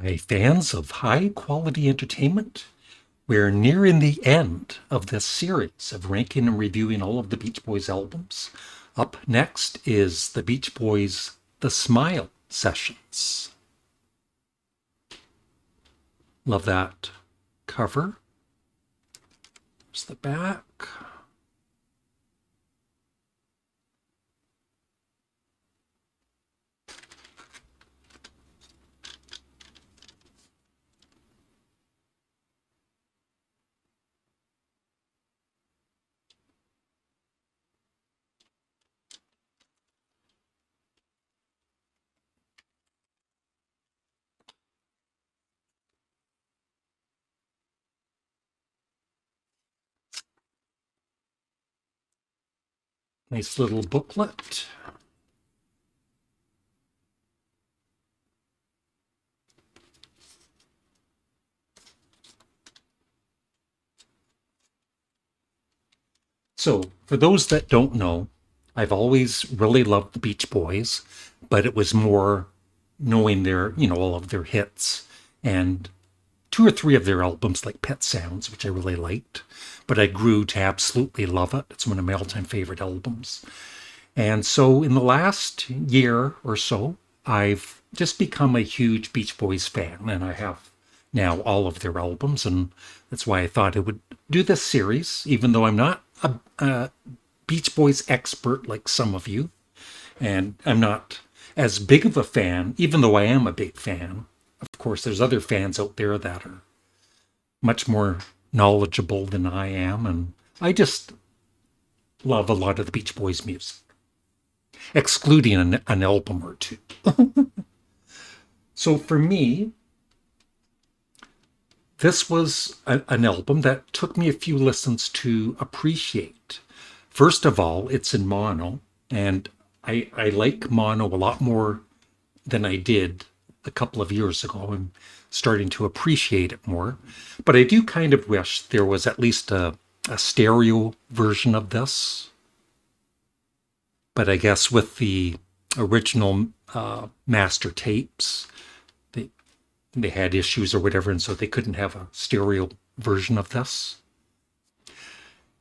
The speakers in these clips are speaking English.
Hi, fans of high quality entertainment. We're nearing the end of this series of ranking and reviewing all of the Beach Boys albums. Up next is the Beach Boys The Smile Sessions. Love that cover. There's the back. Nice little booklet. So, for those that don't know, I've always really loved the Beach Boys, but it was more knowing their, all of their hits and two or three of their albums like Pet Sounds, which I really liked. But I grew to absolutely love it. It's one of my all-time favorite albums. And so in the last year or so, I've just become a huge Beach Boys fan, and I have now all of their albums, and that's why I thought I would do this series, even though I'm not a Beach Boys expert like some of you, and I'm not as big of a fan, even though I am a big fan. Of course, there's other fans out there that are much more knowledgeable than I am, and I just love a lot of the Beach Boys music, excluding an album or two. So for me, this was an album that took me a few listens to appreciate. First of all, it's in mono, and I like mono a lot more than I did a couple of years ago. I'm starting to appreciate it more. But I do kind of wish there was at least a stereo version of this. But I guess with the original master tapes, they had issues or whatever, and so they couldn't have a stereo version of this.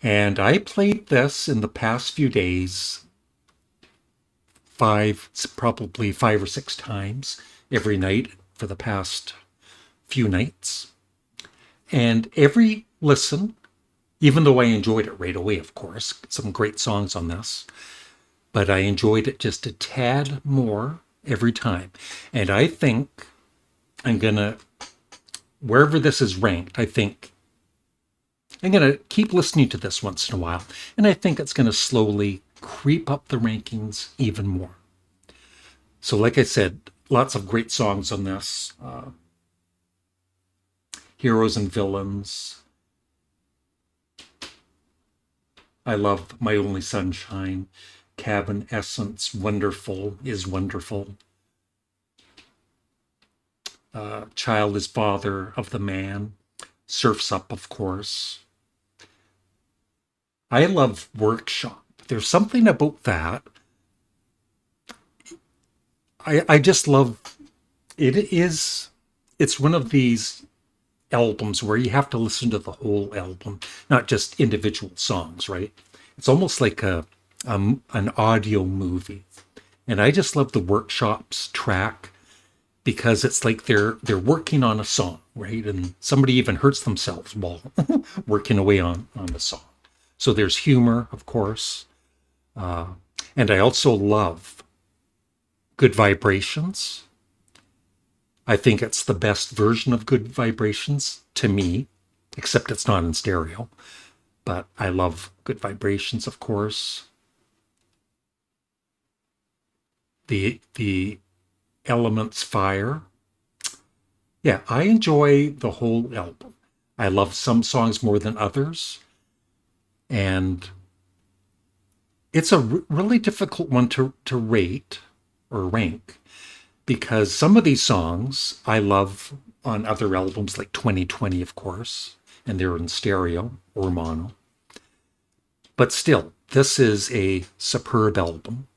And I played this in the past few days probably five or six times every night for the past few nights. And every listen, even though I enjoyed it right away, of course, some great songs on this, but I enjoyed it just a tad more every time. And I think I'm going to, wherever this is ranked, I think I'm going to keep listening to this once in a while. And I think it's going to slowly creep up the rankings even more. So like I said, lots of great songs on this. Heroes and Villains. I love My Only Sunshine. Cabin Essence, Wonderful is Wonderful. Child is Father of the Man. Surf's Up, of course. I love Workshop. There's something about that. I just love it. It's one of these albums where you have to listen to the whole album, not just individual songs, right? It's almost like an audio movie. And I just love the Workshops track because it's like they're working on a song, right? And somebody even hurts themselves while working away on the song. So there's humor, of course. And I also love Good Vibrations. I think it's the best version of Good Vibrations to me, except it's not in stereo. But I love Good Vibrations, of course. The Elements Fire. Yeah, I enjoy the whole album. I love some songs more than others. And it's a really difficult one to rate or rank because some of these songs I love on other albums like 2020, of course, and they're in stereo or mono. But still, this is a superb album,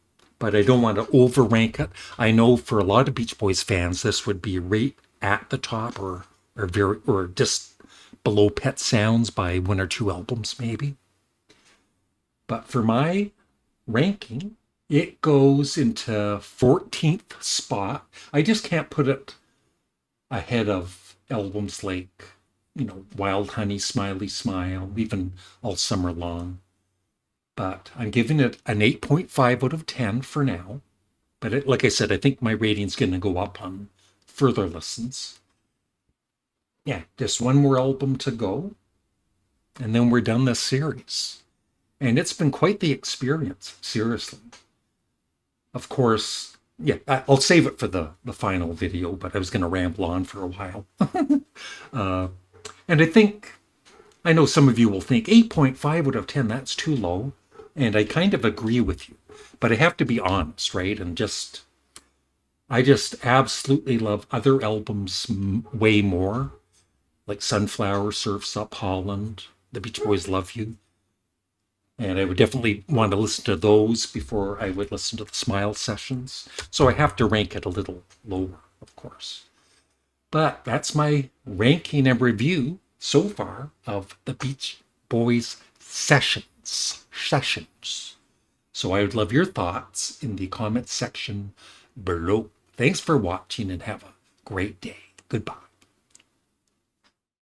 but I don't want to overrank it. I know for a lot of Beach Boys fans, this would be right at the top or just below Pet Sounds by one or two albums maybe. But for my ranking, it goes into 14th spot. I just can't put it ahead of albums like, Wild Honey, Smiley Smile, even All Summer Long. But I'm giving it an 8.5 out of 10 for now. But like I said, I think my rating's going to go up on further listens. Yeah, just one more album to go, and then we're done this series. And it's been quite the experience, seriously. Of course, yeah, I'll save it for the final video, but I was going to ramble on for a while. And I know some of you will think 8.5 out of 10, that's too low. And I kind of agree with you. But I have to be honest, right? And I just absolutely love other albums way more, like Sunflower, Surf's Up, Holland, The Beach Boys' Love You. And I would definitely want to listen to those before I would listen to the Smile sessions. So I have to rank it a little lower, of course. But that's my ranking and review so far of the Beach Boys sessions. So I would love your thoughts in the comments section below. Thanks for watching and have a great day. Goodbye.